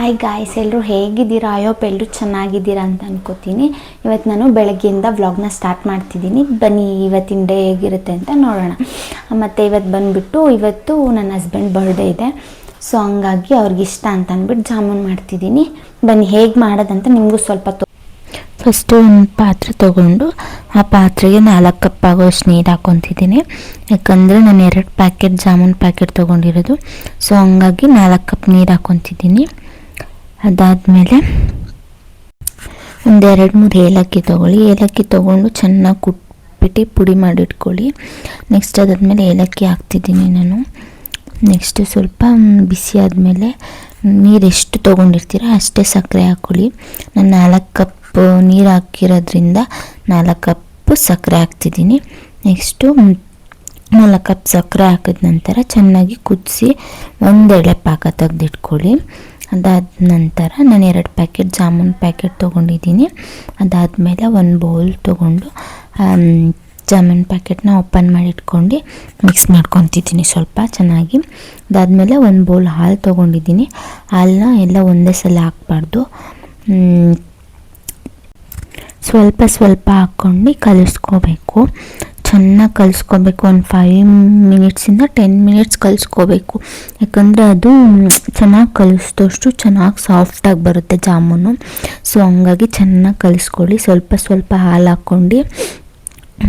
Hi guys, ಎಲ್ಲರೂ ಹೇಗಿದ್ದೀರಾ? ಅಯ್ಯೋಪ್ ಎಲ್ಲರೂ ಚೆನ್ನಾಗಿದ್ದೀರಾ ಅಂತ ಅನ್ಕೋತೀನಿ. ಇವತ್ತು ನಾನು ಬೆಳಗ್ಗೆಯಿಂದ ವ್ಲಾಗ್ನ ಸ್ಟಾರ್ಟ್ ಮಾಡ್ತಿದ್ದೀನಿ. ಬನ್ನಿ ಇವತ್ತಿನ ಡೇ ಹೇಗಿರುತ್ತೆ ಅಂತ ನೋಡೋಣ. ಮತ್ತು ಇವತ್ತು ನನ್ನ ಹಸ್ಬೆಂಡ್ ಬರ್ಡೇ ಇದೆ. ಸೊ ಹಂಗಾಗಿ ಅವ್ರಿಗಿಷ್ಟ ಅಂತ ಅಂದ್ಬಿಟ್ಟು ಜಾಮೂನ್ ಮಾಡ್ತಿದ್ದೀನಿ. ಬನ್ನಿ ಹೇಗೆ ಮಾಡೋದಂತ ನಿಮಗೂ ಸ್ವಲ್ಪ ಫಸ್ಟು ಒಂದು ಪಾತ್ರೆ ತೊಗೊಂಡು ಆ ಪಾತ್ರೆಗೆ 4 ಕಪ್ ಆಗೋಷ್ಟು ನೀರು ಹಾಕ್ಕೊತಿದ್ದೀನಿ. ಯಾಕಂದರೆ ನಾನು 2 ಪ್ಯಾಕೆಟ್ ಜಾಮೂನ್ ಪ್ಯಾಕೆಟ್ ತೊಗೊಂಡಿರೋದು. ಸೊ ಹಂಗಾಗಿ 4 ಕಪ್ ನೀರು ಹಾಕ್ಕೊತಿದ್ದೀನಿ. ಅದಾದಮೇಲೆ ಒಂದು 2-3 ಏಲಕ್ಕಿ ತೊಗೊಳ್ಳಿ. ಏಲಕ್ಕಿ ತೊಗೊಂಡು ಚೆನ್ನಾಗಿ ಕುಟ್ಬಿಟ್ಟು ಪುಡಿ ಮಾಡಿಟ್ಕೊಳ್ಳಿ. ನೆಕ್ಸ್ಟ್ ಅದಾದಮೇಲೆ ಏಲಕ್ಕಿ ಹಾಕ್ತಿದ್ದೀನಿ ನಾನು. ನೆಕ್ಸ್ಟ್ ಸ್ವಲ್ಪ ಬಿಸಿ ಆದಮೇಲೆ ನೀರು ಎಷ್ಟು ತೊಗೊಂಡಿರ್ತೀರ ಅಷ್ಟೇ ಸಕ್ಕರೆ ಹಾಕ್ಕೊಳ್ಳಿ. ನಾನು 4 ಕಪ್ ನೀರು ಹಾಕಿರೋದ್ರಿಂದ 4 ಕಪ್ ಸಕ್ಕರೆ ಹಾಕ್ತಿದ್ದೀನಿ. ನೆಕ್ಸ್ಟು 4 ಕಪ್ ಸಕ್ಕರೆ ಹಾಕಿದ ನಂತರ ಚೆನ್ನಾಗಿ ಕುದಿಸಿ ಒಂದು ಎಳೆ ಪಾಕ ತೆಗೆದಿಟ್ಕೊಳ್ಳಿ. ಅದಾದ ನಂತರ ನಾನು 2 ಪ್ಯಾಕೆಟ್ ಜಾಮೂನ್ ಪ್ಯಾಕೆಟ್ ತೊಗೊಂಡಿದ್ದೀನಿ. ಅದಾದಮೇಲೆ ಒಂದು ಬೌಲ್ ತೊಗೊಂಡು ಜಾಮೂನ್ ಪ್ಯಾಕೆಟ್ನ ಓಪನ್ ಮಾಡಿ ಇಟ್ಕೊಂಡು ಮಿಕ್ಸ್ ಮಾಡ್ಕೊತಿದ್ದೀನಿ ಸ್ವಲ್ಪ ಚೆನ್ನಾಗಿ. ಅದಾದಮೇಲೆ ಒಂದು ಬೌಲ್ ಹಾಲು ತೊಗೊಂಡಿದ್ದೀನಿ. ಹಾಲನ್ನ ಎಲ್ಲ ಒಂದೇ ಸಲ ಹಾಕ್ಬಾರ್ದು, ಸ್ವಲ್ಪ ಸ್ವಲ್ಪ ಹಾಕ್ಕೊಂಡು ಕಲಿಸ್ಕೋಬೇಕು. ಚೆನ್ನಾಗಿ ಕಲಿಸ್ಕೋಬೇಕು. ಒಂದು 5 ಮಿನಿಟ್ಸಿಂದ 10 ಮಿನಿಟ್ಸ್ ಕಲಿಸ್ಕೋಬೇಕು. ಯಾಕಂದರೆ ಅದು ಚೆನ್ನಾಗಿ ಕಲಿಸಿದಷ್ಟು ಚೆನ್ನಾಗಿ ಸಾಫ್ಟಾಗಿ ಬರುತ್ತೆ ಜಾಮೂನು. ಸೊ ಹಂಗಾಗಿ ಚೆನ್ನಾಗಿ ಕಲಿಸ್ಕೊಳ್ಳಿ. ಸ್ವಲ್ಪ ಸ್ವಲ್ಪ ಹಾಲು ಹಾಕ್ಕೊಂಡು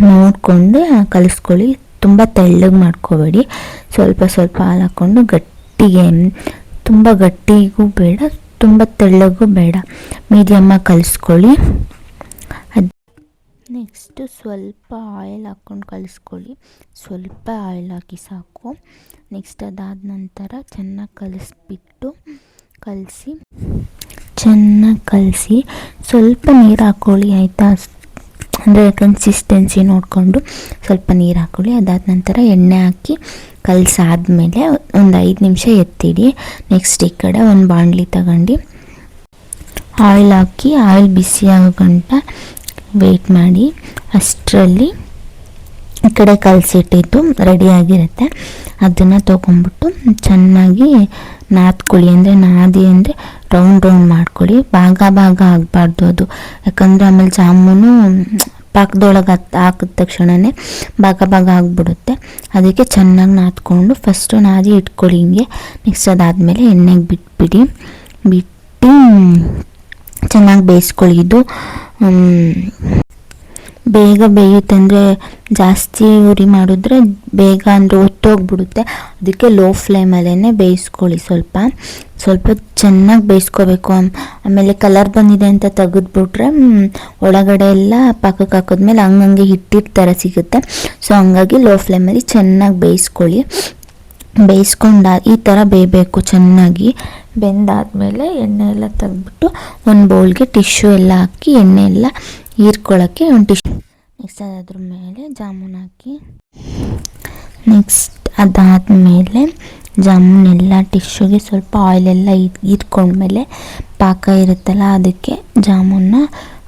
ನೋಡಿಕೊಂಡು ಕಲಿಸ್ಕೊಳ್ಳಿ. ತುಂಬ ತೆಳ್ಳಗೆ ಮಾಡ್ಕೋಬೇಡಿ. ಸ್ವಲ್ಪ ಸ್ವಲ್ಪ ಹಾಲು ಹಾಕ್ಕೊಂಡು ಗಟ್ಟಿಗೆ, ತುಂಬ ಗಟ್ಟಿಗೂ ಬೇಡ, ತುಂಬ ತೆಳ್ಳಗೂ ಬೇಡ, ಮೀಡಿಯಮ್ಮಾಗಿ ಕಲಿಸ್ಕೊಳ್ಳಿ. ನೆಕ್ಸ್ಟು ಸ್ವಲ್ಪ ಆಯಿಲ್ ಹಾಕ್ಕೊಂಡು ಕಲಿಸ್ಕೊಳ್ಳಿ. ಸ್ವಲ್ಪ ಆಯಿಲ್ ಹಾಕಿ ಸಾಕು. ನೆಕ್ಸ್ಟ್ ಅದಾದ ನಂತರ ಚೆನ್ನಾಗಿ ಕಲಸಿ ಸ್ವಲ್ಪ ನೀರು ಹಾಕ್ಕೊಳ್ಳಿ, ಆಯಿತಾ? ಅಂದರೆ ಕನ್ಸಿಸ್ಟೆನ್ಸಿ ನೋಡಿಕೊಂಡು ಸ್ವಲ್ಪ ನೀರು ಹಾಕ್ಕೊಳ್ಳಿ. ಅದಾದ ನಂತರ ಎಣ್ಣೆ ಹಾಕಿ ಕಲಸಾದ್ಮೇಲೆ ಒಂದು 5 ನಿಮಿಷ ಎತ್ತಿಡಿ. ನೆಕ್ಸ್ಟ್ ಈ ಕಡೆ ಒಂದು ಬಾಣಲಿ ತಗೊಂಡು ಆಯಿಲ್ ಹಾಕಿ ಆಯಿಲ್ ಬಿಸಿ ಆಗೋ ಗಂಟ ವೆಯ್ಟ್ ಮಾಡಿ. ಅಷ್ಟರಲ್ಲಿ ಈ ಕಡೆ ಕಲಸಿಟ್ಟಿದ್ದು ರೆಡಿಯಾಗಿರುತ್ತೆ. ಅದನ್ನು ತೊಗೊಂಬಿಟ್ಟು ಚೆನ್ನಾಗಿ ನಾದ್ಕೊಳ್ಳಿ. ಅಂದರೆ ರೌಂಡ್ ಮಾಡ್ಕೊಳ್ಳಿ. ಭಾಗ ಆಗಬಾರ್ದು ಅದು. ಯಾಕಂದರೆ ಆಮೇಲೆ ಜಾಮೂನು ಪಾಕದೊಳಗೆ ಹಾಕಿದ ತಕ್ಷಣವೇ ಭಾಗ ಆಗಿಬಿಡುತ್ತೆ. ಅದಕ್ಕೆ ಚೆನ್ನಾಗಿ ನಾದ್ಕೊಂಡು ಫಸ್ಟು ನಾದಿ ಇಟ್ಕೊಳ್ಳಿ ಹಿಂಗೆ. ನೆಕ್ಸ್ಟ್ ಅದಾದಮೇಲೆ ಎಣ್ಣೆಗೆ ಬಿಟ್ಟು ಚೆನ್ನಾಗಿ ಬೇಯಿಸ್ಕೊಳ್ಳಿ. ಇದು ಬೇಗ ಬೇಯುತ್ತೆ. ಅಂದರೆ ಜಾಸ್ತಿ ಉರಿ ಮಾಡಿದ್ರೆ ಬೇಗ ಅಂದರೆ ಒತ್ತೋಗ್ಬಿಡುತ್ತೆ. ಅದಕ್ಕೆ ಲೋ ಫ್ಲೇಮಲ್ಲೇ ಬೇಯಿಸ್ಕೊಳ್ಳಿ. ಸ್ವಲ್ಪ ಚೆನ್ನಾಗಿ ಬೇಯಿಸ್ಕೋಬೇಕು. ಆಮೇಲೆ ಕಲರ್ ಬಂದಿದೆ ಅಂತ ತೆಗೆದ್ಬಿಟ್ರೆ ಒಳಗಡೆ ಎಲ್ಲ ಪಾಕಕ್ಕೆ ಹಾಕಿದ್ಮೇಲೆ ಹಂಗಂಗೆ ಹಿಟ್ಟಿಟ್ಟು ಥರ ಸಿಗುತ್ತೆ. ಸೊ ಹಂಗಾಗಿ ಲೋ ಫ್ಲೇಮಲ್ಲಿ ಚೆನ್ನಾಗಿ ಬೇಯಿಸ್ಕೊಳ್ಳಿ. ಈ ಥರ ಬೇಯಬೇಕು. ಚೆನ್ನಾಗಿ ಬೆಂದಾದಮೇಲೆ ಎಣ್ಣೆ ಎಲ್ಲ ತೆಗೆದ್ಬಿಟ್ಟು ಒಂದು ಬೌಲ್ಗೆ ಟಿಶ್ಯೂ ಎಲ್ಲ ಹಾಕಿ ಎಣ್ಣೆ ಎಲ್ಲ ಹೀರ್ಕೊಳ್ಳೋಕ್ಕೆ ಒಂದು ಟಿಶ್ಯೂ. ನೆಕ್ಸ್ಟ್ ಅದ್ರ ಮೇಲೆ ಜಾಮೂನ್ ಹಾಕಿ, ನೆಕ್ಸ್ಟ್ ಅದಾದಮೇಲೆ ಜಾಮೂನೆಲ್ಲ ಟಿಶ್ಯೂಗೆ ಸ್ವಲ್ಪ ಆಯಿಲೆಲ್ಲ ಹೀರ್ಕೊಂಡ್ಮೇಲೆ ಪಾಕ ಇರುತ್ತಲ್ಲ ಅದಕ್ಕೆ ಜಾಮೂನ್ನ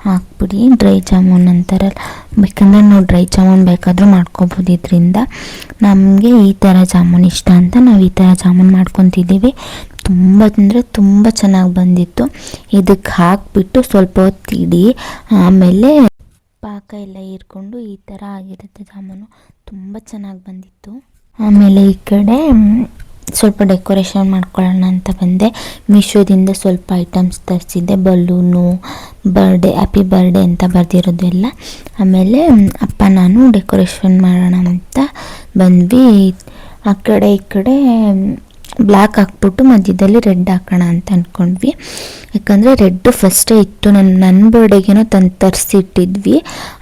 ಹಾಕ್ಬಿಡಿ. ಡ್ರೈ ಜಾಮೂನ್ ಅಂತಾರಲ್ಲ, ಬೇಕಂದರೆ ನಾವು ಡ್ರೈ ಜಾಮೂನ್ ಬೇಕಾದರೂ ಮಾಡ್ಕೊಬೋದು. ಇದರಿಂದ ನಮಗೆ ಈ ಥರ ಜಾಮೂನ್ ಇಷ್ಟ ಅಂತ ನಾವು ಈ ಥರ ಜಾಮೂನ್ ಮಾಡ್ಕೊತಿದ್ದೀವಿ. ತುಂಬ ಚೆನ್ನಾಗಿ ಬಂದಿತ್ತು. ಇದಕ್ಕೆ ಹಾಕಿಬಿಟ್ಟು ಸ್ವಲ್ಪ ಹೊತ್ತಿಡಿ. ಆಮೇಲೆ ಪಾಕ ಎಲ್ಲ ಹೀರ್ಕೊಂಡು ಈ ಥರ ಆಗಿರುತ್ತೆ ಜಾಮೂನು. ತುಂಬ ಚೆನ್ನಾಗಿ ಬಂದಿತ್ತು. ಆಮೇಲೆ ಈ ಕಡೆ ಸ್ವಲ್ಪ ಡೆಕೋರೇಷನ್ ಮಾಡ್ಕೊಳ್ಳೋಣ ಅಂತ ಬಂದೆ. ಮೀಶೋದಿಂದ ಸ್ವಲ್ಪ ಐಟಮ್ಸ್ ತರಿಸಿದ್ದೆ. ಬಲೂನು, ಹ್ಯಾಪಿ ಬರ್ಡೇ ಅಂತ ಬರೆದಿರೋದೆಲ್ಲ. ಆಮೇಲೆ ಅಪ್ಪ ನಾನು ಡೆಕೋರೇಷನ್ ಮಾಡೋಣ ಅಂತ ಬಂದ್ವಿ. ಆ ಕಡೆ ಈ ಕಡೆ ಬ್ಲ್ಯಾಕ್ ಹಾಕ್ಬಿಟ್ಟು ಮಧ್ಯದಲ್ಲಿ ರೆಡ್ ಹಾಕೋಣ ಅಂತ ಅಂದ್ಕೊಂಡ್ವಿ. ಯಾಕಂದರೆ ರೆಡ್ ಫಸ್ಟೇ ಇತ್ತು. ನನ್ನ ಬರ್ಡೇಗೇನೋ ತರಿಸಿಟ್ಟಿದ್ವಿ,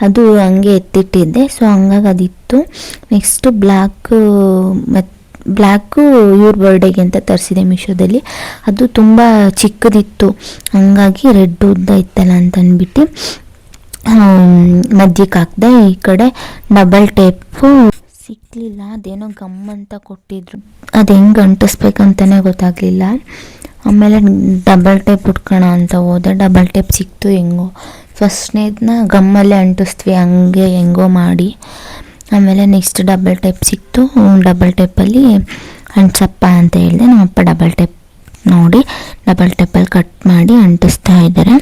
ಅದು ಹಂಗೆ ಎತ್ತಿಟ್ಟಿದ್ದೆ. ಸೊ ಹಂಗಾಗಿ ಅದಿತ್ತು. ನೆಕ್ಸ್ಟು ಬ್ಲ್ಯಾಕು ಇವ್ರ ಬರ್ಡೇಗೆ ಅಂತ ತರಿಸಿದೆ ಮೀಶೋದಲ್ಲಿ. ಅದು ತುಂಬ ಚಿಕ್ಕದಿತ್ತು, ಹಂಗಾಗಿ ರೆಡ್ ಉದ್ದ ಇತ್ತಲ್ಲ ಅಂತ ಅಂದ್ಬಿಟ್ಟು ಮಧ್ಯಕ್ಕೆ ಹಾಕಿದೆ. ಈ ಕಡೆ ಡಬಲ್ ಟೇಪು ಸಿಕ್ಕಲಿಲ್ಲ. ಅದೇನೋ ಗಮ್ ಅಂತ ಕೊಟ್ಟಿದ್ರು, ಅದು ಹೆಂಗೆ ಅಂಟಿಸ್ಬೇಕಂತಲೇ ಗೊತ್ತಾಗಲಿಲ್ಲ. ಆಮೇಲೆ ಡಬಲ್ ಟೇಪ್ ಉಟ್ಕೋಣ ಅಂತ ಹೋದೆ. ಡಬಲ್ ಟೇಪ್ ಸಿಕ್ತು ಹೆಂಗೋ. ಫಸ್ಟ್ನೇದನ್ನ ಗಮ್ಮಲ್ಲೇ ಅಂಟಿಸ್ತೀವಿ ಹಂಗೆ ಹೆಂಗೋ ಮಾಡಿ. ಆಮೇಲೆ ನೆಕ್ಸ್ಟ್ ಡಬಲ್ ಟೇಪ್ ಸಿಕ್ತು. ಡಬಲ್ ಟೇಪಲ್ಲಿ ಅಂಟಿಸಪ್ಪ ಅಂತ ಹೇಳಿದೆ. ನಮ್ಮಪ್ಪ ಡಬಲ್ ಟೇಪ್ ನೋಡಿ ಡಬಲ್ ಟೇಪಲ್ಲಿ ಕಟ್ ಮಾಡಿ ಅಂಟಿಸ್ತಾ ಇದ್ದಾರೆ.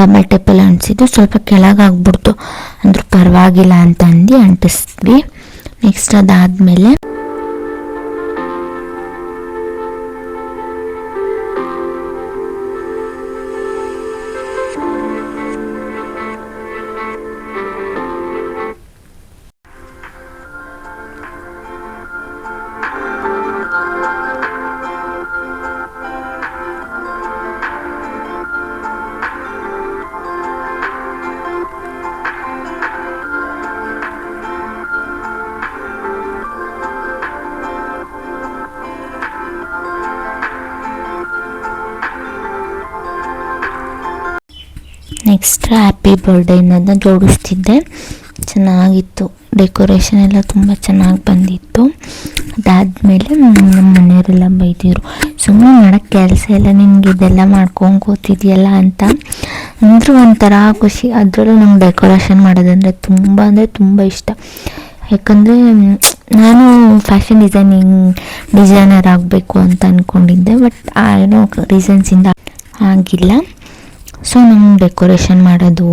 ಡಬಲ್ ಟೇಪಲ್ಲಿ ಅಂಟಿಸಿದ್ದು ಸ್ವಲ್ಪ ಕೆಳಗಾಗ್ಬಿಡ್ತು, ಅಂದ್ರೂ ಪರವಾಗಿಲ್ಲ ಅಂತ ಅಂದು ಅಂಟಿಸಿದ್ವಿ. ನೆಕ್ಸ್ಟ್ ಅದಾದಮೇಲೆ ನೆಕ್ಸ್ಟ್ ಹ್ಯಾಪಿ ಬರ್ಡೇ ಅನ್ನೋದನ್ನ ಜೋಡಿಸ್ತಿದ್ದೆ. ಚೆನ್ನಾಗಿತ್ತು, ಡೆಕೋರೇಷನ್ ಎಲ್ಲ ತುಂಬ ಚೆನ್ನಾಗಿ ಬಂದಿತ್ತು. ಅದಾದಮೇಲೆ ನಮ್ಮ ಮನೆಯವರೆಲ್ಲ ಬೈದಿದ್ರು, ಸುಮ್ಮನೆ ಮಾಡೋಕ್ಕೆ ಕೆಲಸ ಇಲ್ಲ ನಿನಗೆ, ಇದೆಲ್ಲ ಮಾಡ್ಕೊಂಡು ಕೂತಿದ್ಯಲ್ಲ ಅಂತ ಅಂದರೂ ಒಂಥರ ಖುಷಿ. ಅದರಲ್ಲೂ ನಂಗೆ ಡೆಕೋರೇಷನ್ ಮಾಡೋದಂದರೆ ತುಂಬ ಇಷ್ಟ. ಯಾಕಂದರೆ ನಾನು ಫ್ಯಾಷನ್ ಡಿಸೈನರ್ ಆಗಬೇಕು ಅಂತ ಅಂದ್ಕೊಂಡಿದ್ದೆ, ಬಟ್ ಏನೋ ರೀಸನ್ಸಿಂದ ಆಗಿಲ್ಲ. ಸೊ ನಂಗೆ ಡೆಕೋರೇಷನ್ ಮಾಡೋದು,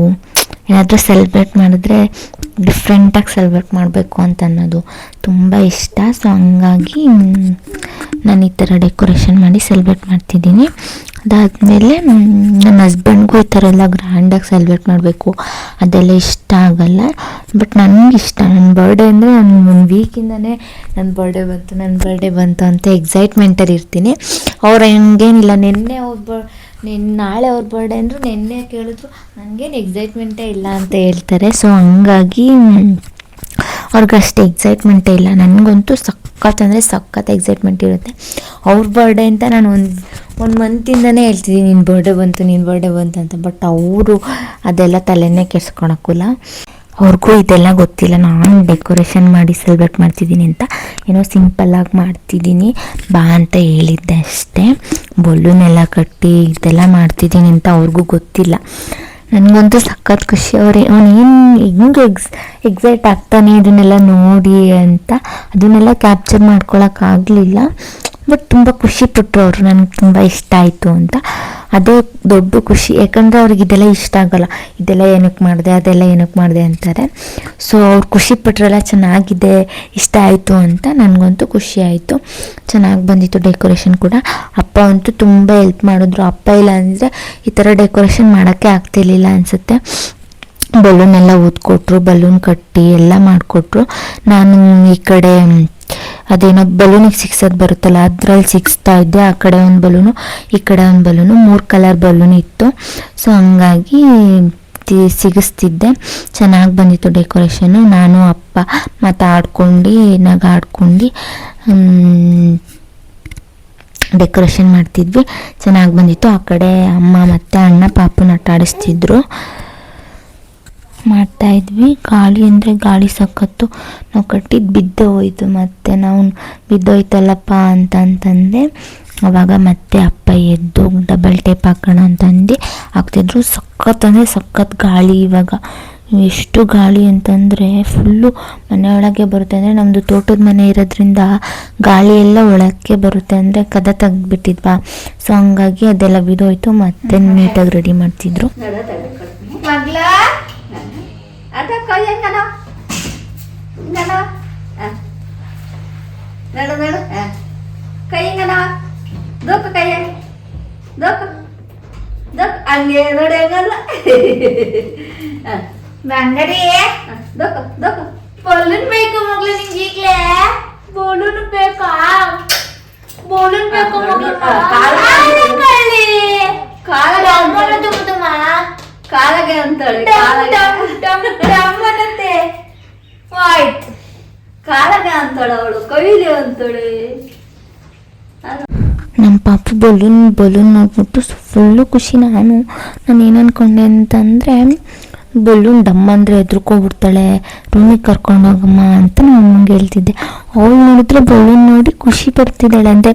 ಏನಾದರೂ ಸೆಲೆಬ್ರೇಟ್ ಮಾಡಿದ್ರೆ ಡಿಫ್ರೆಂಟಾಗಿ ಸೆಲೆಬ್ರೇಟ್ ಮಾಡಬೇಕು ಅಂತ ಅನ್ನೋದು ತುಂಬ ಇಷ್ಟ. ಸೊ ಹಂಗಾಗಿ ನಾನು ಈ ಥರ ಡೆಕೋರೇಷನ್ ಮಾಡಿ ಸೆಲೆಬ್ರೇಟ್ ಮಾಡ್ತಿದ್ದೀನಿ. ಅದಾದಮೇಲೆ ನನ್ನ ಹಸ್ಬೆಂಡ್ಗೂ ಈ ಥರ ಎಲ್ಲ ಗ್ರ್ಯಾಂಡಾಗಿ ಸೆಲೆಬ್ರೇಟ್ ಮಾಡಬೇಕು ಅದೆಲ್ಲ ಇಷ್ಟ ಆಗಲ್ಲ. ಬಟ್ ನನಗಿಷ್ಟ, ನನ್ನ ಬರ್ಡೇ ಅಂದರೆ ನಾನು ಒಂದು ವೀಕಿಂದನೇ ನನ್ನ ಬರ್ಡೇ ಬಂತು ಅಂತ ಎಕ್ಸೈಟ್ಮೆಂಟಲ್ಲಿ ಇರ್ತೀನಿ. ಅವ್ರು ಹಂಗೇನಿಲ್ಲ, ನಾಳೆ ಅವ್ರ ಬರ್ಡೇ ಅಂದರು ನೆನ್ನೆ ಕೇಳಿದ್ರು ನನಗೇನು ಎಕ್ಸೈಟ್ಮೆಂಟೇ ಇಲ್ಲ ಅಂತ ಹೇಳ್ತಾರೆ. ಸೊ ಹಂಗಾಗಿ ಅವ್ರಿಗಷ್ಟು ಎಕ್ಸೈಟ್ಮೆಂಟೇ ಇಲ್ಲ. ನನಗಂತೂ ಸಖತ್ ಎಕ್ಸೈಟ್ಮೆಂಟ್ ಇರುತ್ತೆ. ಅವ್ರ ಬರ್ಡೇ ಅಂತ ನಾನು ಒಂದು ಮಂತಿಂದನೇ ಹೇಳ್ತಿದ್ದೀನಿ ನಿನ್ನ ಬರ್ಡೇ ಬಂತು ಅಂತ. ಬಟ್ ಅವರು ಅದೆಲ್ಲ ತಲೆನೇ ಕೆಡ್ಸ್ಕೊಳಕ್ಕಿಲ್ಲ. ಅವ್ರಿಗೂ ಇದೆಲ್ಲ ಗೊತ್ತಿಲ್ಲ, ನಾನು ಡೆಕೋರೇಷನ್ ಮಾಡಿ ಸೆಲೆಬ್ರೇಟ್ ಮಾಡ್ತಿದ್ದೀನಿ ಅಂತ. ಏನೋ ಸಿಂಪಲ್ಲಾಗಿ ಮಾಡ್ತಿದ್ದೀನಿ ಬಾ ಅಂತ ಹೇಳಿದ್ದೆ ಅಷ್ಟೇ. ಬಲೂನೆಲ್ಲ ಕಟ್ಟಿ ಇದೆಲ್ಲ ಮಾಡ್ತಿದ್ದೀನಿ ಅಂತ ಅವ್ರಿಗೂ ಗೊತ್ತಿಲ್ಲ. ನನಗಂತೂ ಸಖತ್ ಖುಷಿ. ಅವನು ಹೆಂಗೆ ಎಕ್ಸೈಟ್ ಆಗ್ತಾನೆ ಇದನ್ನೆಲ್ಲ ನೋಡಿ ಅಂತ ಅದನ್ನೆಲ್ಲ ಕ್ಯಾಪ್ಚರ್ ಮಾಡ್ಕೊಳಕ್ಕಾಗಲಿಲ್ಲ. ಬಟ್ ತುಂಬ ಖುಷಿಪಟ್ಟರು ಅವರು, ನನಗೆ ತುಂಬ ಇಷ್ಟ ಆಯಿತು ಅಂತ. ಅದೇ ದೊಡ್ಡ ಖುಷಿ, ಯಾಕಂದರೆ ಅವ್ರಿಗೆ ಇದೆಲ್ಲ ಇಷ್ಟ ಆಗೋಲ್ಲ, ಇದೆಲ್ಲ ಏನಕ್ಕೆ ಮಾಡಿದೆ ಅದೆಲ್ಲ ಏನಕ್ಕೆ ಮಾಡಿದೆ ಅಂತಾರೆ. ಸೊ ಅವ್ರು ಖುಷಿಪಟ್ರೆಲ್ಲ ಚೆನ್ನಾಗಿದೆ, ಇಷ್ಟ ಆಯಿತು ಅಂತ. ನನಗಂತೂ ಖುಷಿ ಆಯಿತು, ಚೆನ್ನಾಗಿ ಬಂದಿತ್ತು ಡೆಕೋರೇಷನ್ ಕೂಡ. ಅಪ್ಪ ಅಂತೂ ತುಂಬ ಹೆಲ್ಪ್ ಮಾಡಿದ್ರು. ಅಪ್ಪ ಇಲ್ಲ ಅಂದರೆ ಈ ಥರ ಡೆಕೋರೇಷನ್ ಮಾಡೋಕ್ಕೆ ಆಗ್ತಿರ್ಲಿಲ್ಲ ಅನಿಸುತ್ತೆ. ಬಲೂನೆಲ್ಲ ಊದ್ಕೊಟ್ರು, ಬಲೂನ್ ಕಟ್ಟಿ ಎಲ್ಲ ಮಾಡಿಕೊಟ್ರು. ನಾನು ಈ ಕಡೆ ಅದೇನೋ ಬಲೂನಿಗೆ ಸಿಕ್ಸೋದು ಬರುತ್ತಲ್ಲ ಅದ್ರಲ್ಲಿ ಸಿಕ್ಸ್ತಾ ಇದ್ದೆ. ಆ ಕಡೆ ಒಂದು ಬಲೂನು, ಈ ಕಡೆ ಒಂದು ಬಲೂನು, 3 ಕಲರ್ ಬಲೂನ್ ಇತ್ತು. ಸೊ ಹಂಗಾಗಿ ಸಿಗಿಸ್ತಿದ್ದೆ. ಚೆನ್ನಾಗಿ ಬಂದಿತ್ತು ಡೆಕೋರೇಷನ್ನು. ನಾನು ಅಪ್ಪ ಮಾತಾಡ್ಕೊಂಡು ನಗಾಡ್ಕೊಂಡು ಡೆಕೋರೇಷನ್ ಮಾಡ್ತಿದ್ವಿ. ಚೆನ್ನಾಗಿ ಬಂದಿತ್ತು. ಆ ಕಡೆ ಅಮ್ಮ ಮತ್ತು ಅಣ್ಣ ಪಾಪುನ ಆಟ ಆಡಿಸ್ತಿದ್ರು, ಮಾಡ್ತಾಯಿದ್ವಿ. ಗಾಳಿ ಅಂದರೆ ಗಾಳಿ ಸಖತ್ತು. ನಾವು ಕಟ್ಟಿದ್ದು ಬಿದ್ದೋಯ್ತು, ಮತ್ತು ನಾವು ಬಿದ್ದೋಯ್ತಲ್ಲಪ್ಪ ಅಂತಂದೆ. ಆವಾಗ ಮತ್ತೆ ಅಪ್ಪ ಎದ್ದು ಡಬಲ್ ಟೇಪ್ ಹಾಕೋಣ ಅಂತಂದು ಹಾಕ್ತಿದ್ರು. ಸಖತ್ ಗಾಳಿ. ಇವಾಗ ಎಷ್ಟು ಗಾಳಿ ಅಂತಂದರೆ ಫುಲ್ಲು ಮನೆಯೊಳಗೆ ಬರುತ್ತೆ. ಅಂದರೆ ನಮ್ಮದು ತೋಟದ ಮನೆ ಇರೋದ್ರಿಂದ ಗಾಳಿ ಎಲ್ಲ ಒಳಕ್ಕೆ ಬರುತ್ತೆ. ಅಂದರೆ ಕದ ತೆಗ್ದುಬಿಟ್ಟಿದ್ವಾ, ಸೊ ಹಂಗಾಗಿ ಅದೆಲ್ಲ ಬಿದ್ದೋಯ್ತು. ಮತ್ತೆ ನೀಟಾಗಿ ರೆಡಿ ಮಾಡ್ತಿದ್ರು. ada kaya ngano nalo kaya ngano dok ange node ngala bangari dok balloon beku magla ninjikle balloon beka magla kala amana tumtuma ಕಾಲಗೆ ಅಂತಾಳೆ, ಕಾಲಗೆ ಅಂತಾಳೆ ಅವಳು, ಕೈಲಿ ಅಂತಾಳೆ. ನಮ್ಮ ಪಾಪ ಬಲೂನ್ ನೋಡ್ಬಿಟ್ಟು ಫುಲ್ಲು ಖುಷಿ. ನಾನು ಏನು ಅಂದ್ಕೊಂಡೆ ಅಂತಂದರೆ ಬಲೂನ್ ಡಮ್ಮ ಅಂದರೆ ಹೆದ್ರುಕೊಬಿಡ್ತಾಳೆ, ರೂಮಿಗೆ ಕರ್ಕೊಂಡೋಗಮ್ಮ ಅಂತ ನಾನು ಅಮ್ಮಂಗೆ ಹೇಳ್ತಿದ್ದೆ. ಅವಳು ನೋಡಿದ್ರೆ ಬಲೂನ್ ನೋಡಿ ಖುಷಿ ಪಡ್ತಿದ್ದಾಳೆ. ಅಂದರೆ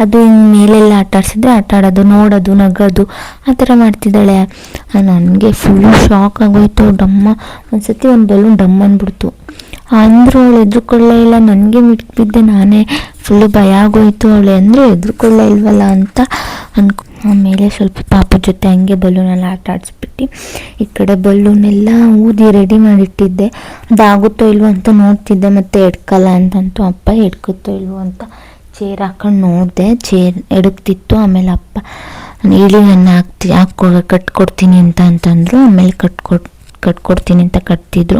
ಅದು ಮೇಲೆಲ್ಲ ಆಟ ಆಡೋದು, ನೋಡೋದು, ನಗೋದು ಆ ಥರ ಮಾಡ್ತಿದ್ದಾಳೆ. ನನಗೆ ಫುಲ್ ಶಾಕ್ ಆಗೋಯ್ತು. ಒಂದ್ಸತಿ ಒಂದು ಬಲೂನ್ ಡಮ್ಮ ಅಂದ್ಬಿಡ್ತು. ಅಂದರೂ ಅವಳು ಎದ್ರುಕೊಳ್ಳೇ ಇಲ್ಲ. ನನಗೆ ಮಿಟ್ಬಿದ್ದೆ. ನಾನೇ ಫುಲ್ಲು ಭಯ ಆಗೋಯ್ತು. ಅವಳೆ ಅಂದರೆ ಎದ್ರುಕೊಳ್ಳೇ ಇಲ್ವಲ್ಲ ಅಂತ ಆಮೇಲೆ ಸ್ವಲ್ಪ ಪಾಪ ಜೊತೆ ಹಂಗೆ ಬಲೂನೆಲ್ಲ ಆಟ ಆಡಿಸ್ಬಿಟ್ಟು ಈ ಕಡೆ ಬಲೂನೆಲ್ಲ ಊದಿ ರೆಡಿ ಮಾಡಿಟ್ಟಿದ್ದೆ. ಅದಾಗುತ್ತೋ ಇಲ್ವೋ ಅಂತ ನೋಡ್ತಿದ್ದೆ, ಮತ್ತು ಎಡ್ಕಲ್ಲ ಅಂತಂತು ಅಪ್ಪ, ಎಡ್ಕುತ್ತೋ ಇಲ್ವೋ ಅಂತ ಚೇರ್ ಹಾಕೊಂಡು ನೋಡಿದೆ. ಚೇರ್ ಎಡಗ್ತಿತ್ತು. ಆಮೇಲೆ ಅಪ್ಪ ಹೇಳಿ ನನ್ನ ಕಟ್ಕೊಡ್ತೀನಿ ಅಂತಂದರು. ಆಮೇಲೆ ಕಟ್ಕೊಡ್ತೀನಿ ಅಂತ ಕಟ್ತಿದ್ರು.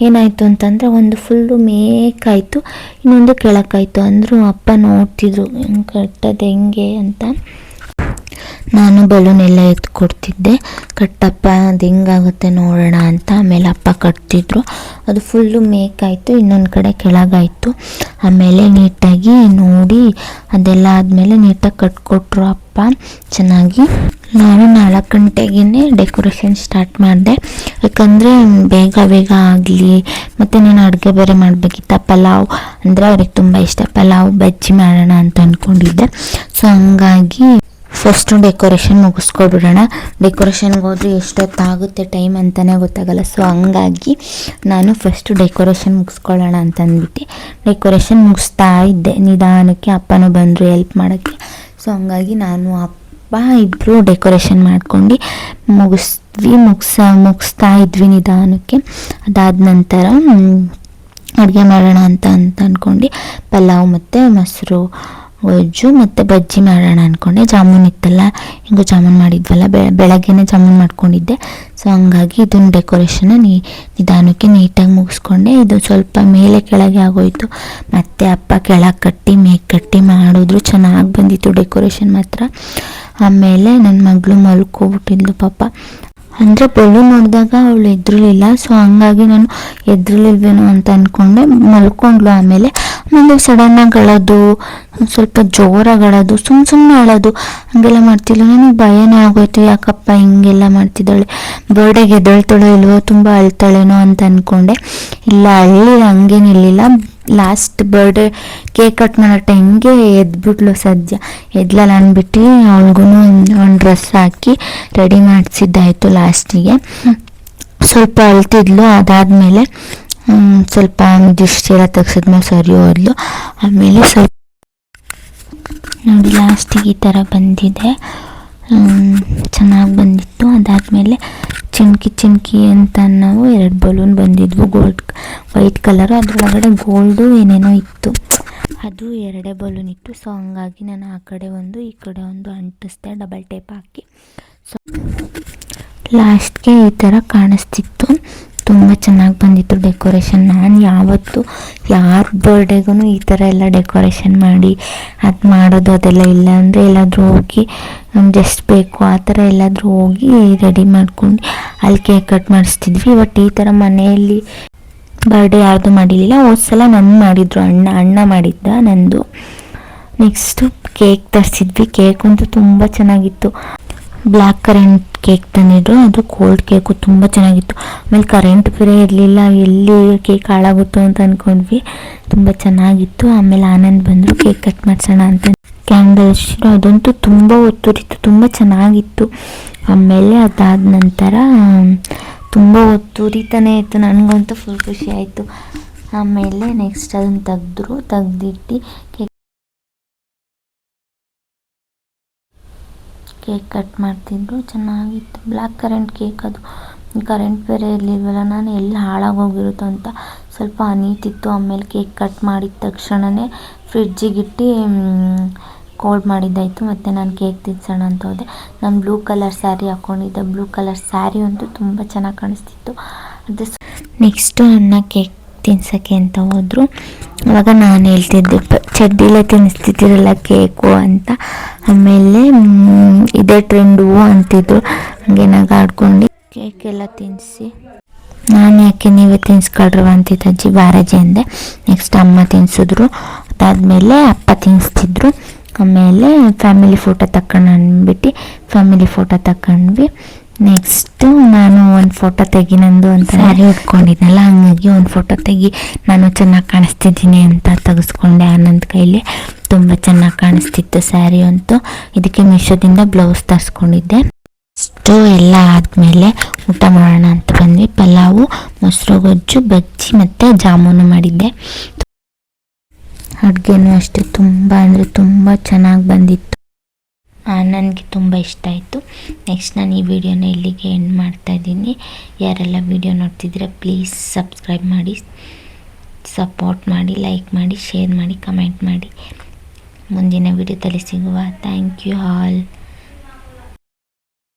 ಏನಾಯಿತು ಅಂತಂದರೆ ಒಂದು ಫುಲ್ಲು ಮೇಕಾಯಿತು, ಇನ್ನೊಂದು ಕೆಳಕಾಯಿತು ಅಂದರು. ಅಪ್ಪ ನೋಡ್ತಿದ್ರು ಹೆಂಗೆ ಕಟ್ಟೋದು ಹೆಂಗೆ ಅಂತ. ನಾನು ಬಲೂನೆಲ್ಲ ಎತ್ಕೊಡ್ತಿದ್ದೆ, ಕಟ್ಟಪ್ಪ ಅದು ಹೆಂಗಾಗುತ್ತೆ ನೋಡೋಣ ಅಂತ. ಆಮೇಲೆ ಅಪ್ಪ ಕಟ್ತಿದ್ರು. ಅದು ಫುಲ್ಲು ಮೇಕಾಯಿತು, ಇನ್ನೊಂದು ಕಡೆ ಕೆಳಗಾಯಿತು. ಆಮೇಲೆ ನೀಟಾಗಿ ನೋಡಿ ಅದೆಲ್ಲ ಆದಮೇಲೆ ನೀಟಾಗಿ ಕಟ್ಕೊಟ್ರು ಅಪ್ಪ ಚೆನ್ನಾಗಿ. ನಾನು 4 ಗಂಟೆಗೇ ಡೆಕೋರೇಷನ್ ಸ್ಟಾರ್ಟ್ ಮಾಡಿದೆ, ಯಾಕಂದರೆ ಬೇಗ ಆಗಲಿ. ಮತ್ತು ನಾನು ಅಡುಗೆ ಬೇರೆ ಮಾಡಬೇಕಿತ್ತ, ಪಲಾವ್ ಅಂದರೆ ಅವ್ರಿಗೆ ತುಂಬ ಇಷ್ಟ, ಪಲಾವ್ ಬಜ್ಜಿ ಮಾಡೋಣ ಅಂತ ಅಂದ್ಕೊಂಡಿದ್ದೆ. ಸೊ ಹಂಗಾಗಿ ಫಸ್ಟು ಡೆಕೋರೇಷನ್ ಮುಗಿಸ್ಕೊಬಿಡೋಣ. ಡೆಕೋರೇಷನ್ಗೆ ಹೋದರೆ ಎಷ್ಟೊತ್ತಾಗುತ್ತೆ ಟೈಮ್ ಅಂತಲೇ ಗೊತ್ತಾಗಲ್ಲ. ಸೊ ಹಂಗಾಗಿ ನಾನು ಫಸ್ಟು ಡೆಕೋರೇಷನ್ ಮುಗಿಸ್ಕೊಳ್ಳೋಣ ಅಂತ ಅಂದ್ಬಿಟ್ಟು ಡೆಕೋರೇಷನ್ ಮುಗಿಸ್ತಾ ಇದ್ದೆ ನಿಧಾನಕ್ಕೆ. ಅಪ್ಪನೂ ಬಂದರು ಹೆಲ್ಪ್ ಮಾಡೋಕ್ಕೆ. ಸೊ ಹಂಗಾಗಿ ನಾನು ಅಪ್ಪ ಇಬ್ಬರು ಡೆಕೋರೇಷನ್ ಮಾಡ್ಕೊಂಡು ಮುಗಿಸ್ತಾ ಇದ್ವಿ ನಿಧಾನಕ್ಕೆ. ಅದಾದ ನಂತರ ಅಡುಗೆ ಮಾಡೋಣ ಅಂತ ಅಂದ್ಕೊಂಡು ಪಲಾವ್ ಮತ್ತು ಮೊಸರು ಗೊಜ್ಜು ಮತ್ತು ಬಜ್ಜಿ ಮಾಡೋಣ ಅಂದ್ಕೊಂಡೆ. ಜಾಮೂನ್ ಇತ್ತಲ್ಲ, ಹಿಂಗೂ ಜಾಮೂನ್ ಮಾಡಿದ್ವಲ್ಲ, ಬೆಳಗ್ಗೆನೇ ಜಾಮೂನ್ ಮಾಡ್ಕೊಂಡಿದ್ದೆ. ಸೊ ಹಂಗಾಗಿ ಇದನ್ನು ಡೆಕೋರೇಷನ್ನ ನಿಧಾನಕ್ಕೆ ನೀಟಾಗಿ ಮುಗಿಸ್ಕೊಂಡೆ. ಇದು ಸ್ವಲ್ಪ ಮೇಲೆ ಕೆಳಗೆ ಆಗೋಯಿತು. ಮತ್ತು ಅಪ್ಪ ಕೆಳಗೆ ಕಟ್ಟಿ ಮೇಗೆ ಕಟ್ಟಿ ಮಾಡಿದ್ರು. ಚೆನ್ನಾಗಿ ಬಂದಿತ್ತು ಡೆಕೋರೇಷನ್ ಮಾತ್ರ. ಆಮೇಲೆ ನನ್ನ ಮಗಳು ಮಲ್ಕೋಬಿಟ್ಟಿದ್ಲು ಪಾಪ. ಅಂದರೆ ಬಲೂನ್ ನೋಡಿದಾಗ ಅವಳು ಎದ್ರಲಿಲ್ಲ. ಸೊ ಹಂಗಾಗಿ ನಾನು ಎದ್ರಲಿಲ್ವೇನೋ ಅಂತ ಅಂದ್ಕೊಂಡೆ. ಮಲ್ಕೊಂಡ್ಲು. ಆಮೇಲೆ ಸಡನ್ನಾಗಿ ಅಳೋದು, ಸ್ವಲ್ಪ ಜೋರಾಗಿ ಅಳೋದು, ಸುಮ್ಮನೆ ಅಳೋದು, ಹಂಗೆಲ್ಲ ಮಾಡ್ತಿಲ್ಲ. ನನಗೆ ಭಯನೇ ಆಗೋಯ್ತು, ಯಾಕಪ್ಪ ಹಿಂಗೆಲ್ಲ ಮಾಡ್ತಿದ್ದಾಳೆ, ಬರ್ಡೇಗೆ ಎದ್ದೇಳ್ತಾಳೋ ಇಲ್ವೋ, ತುಂಬ ಅಳ್ತಾಳೇನೋ ಅಂತ ಅಂದ್ಕೊಂಡೆ. ಇಲ್ಲ, ಅಳ್ಳಿಲ್ಲ, ಹಂಗೇನಿರಲಿಲ್ಲ. ಲಾಸ್ಟ್ ಬರ್ಡೇ ಕೇಕ್ ಕಟ್ ಮಾಡೋ ಟೈಮ್ಗೆ ಎದ್ಬಿಟ್ಲು. ಸದ್ಯ ಎದ್ಲಲ್ಲ ಅಂದ್ಬಿಟ್ಟು ಅವಳಿಗೂ ಒಂದು ಡ್ರೆಸ್ ಹಾಕಿ ರೆಡಿ ಮಾಡಿಸಿದ್ದಾಯಿತು ಲಾಸ್ಟಿಗೆ. ಸ್ವಲ್ಪ ಅಳ್ತಿದ್ಲು. ಅದಾದಮೇಲೆ ಸ್ವಲ್ಪ ದಿಷ್ಟೆಲ್ಲ ತೆಗ್ಸಿದ್ಮೇಲೆ ಸರಿ ಹೋದ್ಲು. ಆಮೇಲೆ ಸ್ವಲ್ಪ ನೋಡಿ ಲಾಸ್ಟಿಗೆ ಈ ಥರ ಬಂದಿದೆ, ಚೆನ್ನಾಗಿ ಬಂದಿತ್ತು. ಅದಾದಮೇಲೆ ಚಿಮ್ಕಿ ಅಂತ ನಾವು 2 ಬಲೂನ್ ಬಂದಿದ್ವು, ವೈಟ್ ಕಲರು, ಅದರೊಳಗಡೆ ಗೋಲ್ಡು ಏನೇನೋ ಇತ್ತು. ಅದು 2 ಬಲೂನ್ ಇತ್ತು. ಸೊ ಹಂಗಾಗಿ ನಾನು ಆ ಕಡೆ ಒಂದು ಈ ಕಡೆ ಒಂದು ಅಂಟಿಸ್ದೆ ಡಬಲ್ ಟೇಪ್ ಹಾಕಿ. ಸೊ ಲಾಸ್ಟ್ಗೆ ಈ ಥರ ಕಾಣಿಸ್ತಿತ್ತು. ತುಂಬ ಚೆನ್ನಾಗಿ ಬಂದಿತ್ತು ಡೆಕೋರೇಷನ್. ನಾನು ಯಾವತ್ತೂ ಯಾರ ಬರ್ಡೇಗೂ ಈ ಥರ ಎಲ್ಲ ಡೆಕೋರೇಷನ್ ಮಾಡಿ ಅದು ಮಾಡೋದು ಅದೆಲ್ಲ ಇಲ್ಲ. ಅಂದರೆ ಎಲ್ಲಾದರೂ ಹೋಗಿ ನಮ್ಗೆ ಎಷ್ಟು ಬೇಕು ಆ ಥರ ಎಲ್ಲಾದರೂ ಹೋಗಿ ರೆಡಿ ಮಾಡ್ಕೊಂಡು ಅಲ್ಲಿ ಕೇಕ್ ಕಟ್ ಮಾಡಿಸ್ತಿದ್ವಿ. ಬಟ್ ಈ ಥರ ಮನೆಯಲ್ಲಿ ಬರ್ಡೇ ಯಾರ್ದು ಮಾಡಿರಲಿಲ್ಲ. ಹೋದ ಸಲ ನನ್ನ ಮಾಡಿದ್ರು, ಅಣ್ಣ ಮಾಡಿದ್ದ ನಂದು. Next cake ತರಿಸಿದ್ವಿ. ಕೇಕ್ ಅಂತೂ ತುಂಬ ಚೆನ್ನಾಗಿತ್ತು. ಬ್ಲ್ಯಾಕ್ ಕರೆಂಟ್ ಕೇಕ್ ತಂದಿದ್ರು, ಅದು ಕೋಲ್ಡ್ ಕೇಕು ತುಂಬ ಚೆನ್ನಾಗಿತ್ತು. ಆಮೇಲೆ ಕರೆಂಟ್ ಬೇರೆ ಇರಲಿಲ್ಲ, ಎಲ್ಲಿ ಕೇಕ್ ಹಾಳಾಗುತ್ತೋ ಅಂತ ಅಂದ್ಕೊಂಡ್ವಿ. ತುಂಬ ಚೆನ್ನಾಗಿತ್ತು. ಆಮೇಲೆ ಆನಂದ್ ಬಂದರು ಕೇಕ್ ಕಟ್ ಮಾಡಿಸೋಣ ಅಂತ. ಕ್ಯಾಂಡಲ್ ಹಚ್ಚಿದ್ರು, ಅದಂತೂ ತುಂಬ ಹೊತ್ತುರಿತ್ತು, ತುಂಬ ಚೆನ್ನಾಗಿತ್ತು. ಆಮೇಲೆ ಅದಾದ ನಂತರ ತುಂಬ ಹೊತ್ತುರಿತಾನೆ ಇತ್ತು. ನನಗಂತೂ ಫುಲ್ ಖುಷಿ ಆಯಿತು. ಆಮೇಲೆ ನೆಕ್ಸ್ಟ್ ಅದನ್ನು ತೆಗ್ದಿಟ್ಟು ಕೇಕ್ ಕಟ್ ಮಾಡ್ತಿದ್ರು. ಚೆನ್ನಾಗಿತ್ತು. ಬ್ಲ್ಯಾಕ್ ಕರೆಂಟ್ ಕೇಕ್, ಅದು ಕರೆಂಟ್ ಬೇರೆ ಇರಲಿಲ್ವಲ್ಲ, ನಾನು ಎಲ್ಲಿ ಹಾಳಾಗೋಗಿರುತ್ತೋ ಅಂತ ಸ್ವಲ್ಪ ಅನೀತಿತ್ತು. ಆಮೇಲೆ ಕೇಕ್ ಕಟ್ ಮಾಡಿದ ತಕ್ಷಣವೇ ಫ್ರಿಡ್ಜಿಗಿಟ್ಟು ಕೋಲ್ಡ್ ಮಾಡಿದ್ದಾಯಿತು. ಮತ್ತು ನಾನು ಕೇಕ್ ತಿನ್ಸೋಣ ಅಂತ ಹೋದೆ. ನಾನು ಬ್ಲೂ ಕಲರ್ ಸ್ಯಾರಿ ಹಾಕ್ಕೊಂಡಿದ್ದೆ. ಬ್ಲೂ ಕಲರ್ ಸ್ಯಾರಿ ಅಂತೂ ತುಂಬ ಚೆನ್ನಾಗಿ ಕಾಣಿಸ್ತಿತ್ತು. ಅದು ನೆಕ್ಸ್ಟು ಅಣ್ಣ ಕೇಕ್ ತಿನ್ಸೋಕ್ಕೆ ಅಂತ ಹೋದರು. ಆವಾಗ ನಾನು ಹೇಳ್ತಿದ್ದೆ, ಚಡ್ಡಿಲೇ ತಿನ್ನಿಸ್ತಿದ್ದೀರಲ್ಲ ಕೇಕು ಅಂತ. ಆಮೇಲೆ ಇದೇ ಟ್ರೆಂಡು ಅಂತಿದ್ರು. ಹಂಗೆ ನಗಾಡ್ಕೊಂಡು ಕೇಕೆಲ್ಲ ತಿನ್ನಿಸಿ, ನಾನು ಯಾಕೆ ನೀವೇ ತಿನ್ಸ್ಕೊಳ್ರವ ಅಂತಿದ್ದ ಅಜ್ಜಿ, ಬಾರಜ್ಜಿ ಅಂದೆ. ನೆಕ್ಸ್ಟ್ ಅಮ್ಮ ತಿನ್ಸಿದ್ರು. ಅದಾದಮೇಲೆ ಅಪ್ಪ ತಿನ್ನಿಸ್ತಿದ್ರು. ಆಮೇಲೆ ಫ್ಯಾಮಿಲಿ ಫೋಟೋ ಅಂದ್ಬಿಟ್ಟು ಫ್ಯಾಮಿಲಿ ಫೋಟೋ ತಗೊಂಡ್ವಿ. ನೆಕ್ಸ್ಟು ನಾನು ಒಂದು ಫೋಟೋ ನಂದು ಅಂತ ಸ್ಯಾರಿ ಉಟ್ಕೊಂಡಿದ್ನಲ್ಲ, ಹಂಗಾಗಿ ಒಂದು ಫೋಟೋ ನಾನು ಚೆನ್ನಾಗಿ ಕಾಣಿಸ್ತಿದ್ದೀನಿ ಅಂತ ತೆಗೆಸ್ಕೊಂಡೆ ಆನಂದ್ ಕೈಲಿ. ತುಂಬ ಚೆನ್ನಾಗಿ ಕಾಣಿಸ್ತಿತ್ತು ಸ್ಯಾರಿ ಅಂತೂ. ಇದಕ್ಕೆ ಮೀಶೋದಿಂದ ಬ್ಲೌಸ್ ತರಿಸ್ಕೊಂಡಿದ್ದೆ. ಅಷ್ಟು ಎಲ್ಲ ಆದಮೇಲೆ ಊಟ ಮಾಡೋಣ ಅಂತ ಬಂದ್ವಿ. ಪಲಾವು, ಮೊಸರು ಗೊಜ್ಜು, ಬಜ್ಜಿ ಮತ್ತು ಜಾಮೂನು ಮಾಡಿದ್ದೆ. ಅಡುಗೆನೂ ಅಷ್ಟೇ ತುಂಬ ಅಂದರೆ ತುಂಬ ಚೆನ್ನಾಗಿ ಬಂದಿತ್ತು. ನನಗೆ ತುಂಬ ಇಷ್ಟ ಆಯಿತು. ನೆಕ್ಸ್ಟ್ ನಾನು ಈ ವಿಡಿಯೋನ ಇಲ್ಲಿಗೆ ಎಂಡ್ ಮಾಡ್ತಾಯಿದ್ದೀನಿ. ಯಾರೆಲ್ಲ ವಿಡಿಯೋ ನೋಡ್ತಿದ್ದೀರಾ ಪ್ಲೀಸ್ ಸಬ್ಸ್ಕ್ರೈಬ್ ಮಾಡಿ, ಸಪೋರ್ಟ್ ಮಾಡಿ, ಲೈಕ್ ಮಾಡಿ, ಶೇರ್ ಮಾಡಿ, ಕಮೆಂಟ್ ಮಾಡಿ. ಮುಂದಿನ ವಿಡಿಯೋದಲ್ಲಿ ಸಿಗುವ. Thank you all.